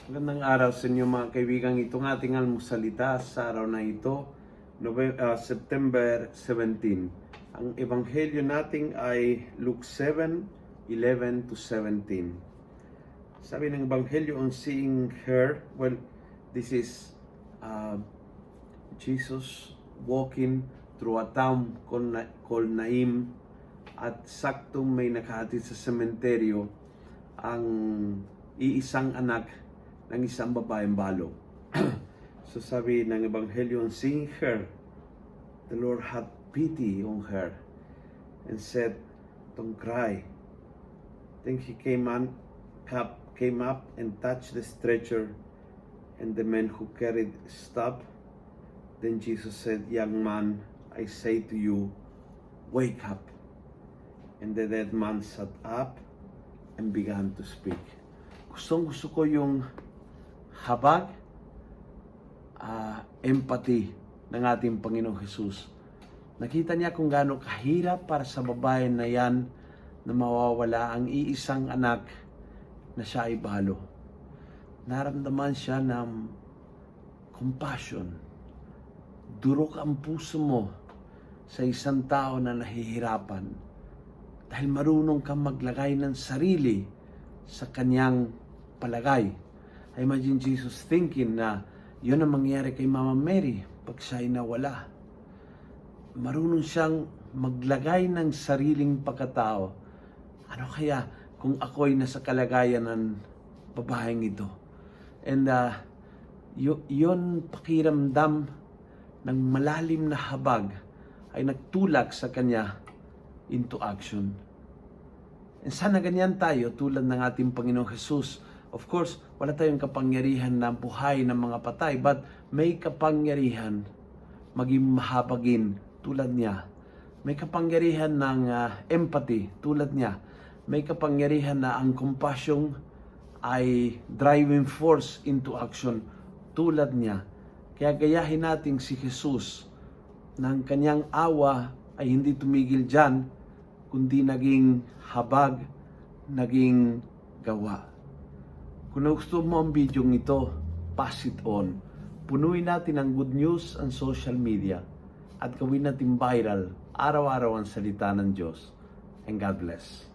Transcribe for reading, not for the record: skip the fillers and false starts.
Magandang araw sa inyo mga kaibigan. Itong ating almusalita sa araw na ito, September 17. Ang ebanghelyo natin ay Luke 7:11-17. Sabi ng ebanghelyo, on seeing her, this is Jesus walking through a town called Naim, at saktong may nakahatid sa sementeryo ang iisang anak ng isang babaeng balo. So sabi ng ebanghelyo, on seeing her, the Lord had pity on her and said, don't cry. Then he came up and touched the stretcher, and the men who carried stopped. Then Jesus said, young man, I say to you, wake up. And the dead man sat up and began to speak. Gusto ko yung habag, empathy ng ating Panginoong Jesus. Nakita niya kung gaano kahirap para sa babae na yan na mawawala ang iisang anak na siya ay balo. Naramdaman siya ng compassion. Durok ang puso mo sa isang tao na nahihirapan dahil marunong kang maglagay ng sarili sa kanyang palagay. I imagine Jesus thinking na yun ang mangyayari kay Mama Mary pag siya'y nawala. Marunong siyang maglagay ng sariling pagkatao. Ano kaya kung ako'y nasa kalagayan ng babaeng ito? And yun pakiramdam ng malalim na habag ay nagtulak sa kanya into action. And sana ganyan tayo tulad ng ating Panginoong Jesus. Of course, wala tayong kapangyarihan na buhay ng mga patay, but may kapangyarihan maging mahabagin tulad niya. May kapangyarihan ng empathy tulad niya. May kapangyarihan na ang compassion ay driving force into action tulad niya. Kaya gayahin natin si Jesus ng kanyang awa ay hindi tumigil dyan, kundi naging habag, naging gawa. Kung gusto mo ang video ito, pass it on. Punuin natin ang good news ang social media at gawin natin viral araw-araw ang salita ng Diyos. And God bless.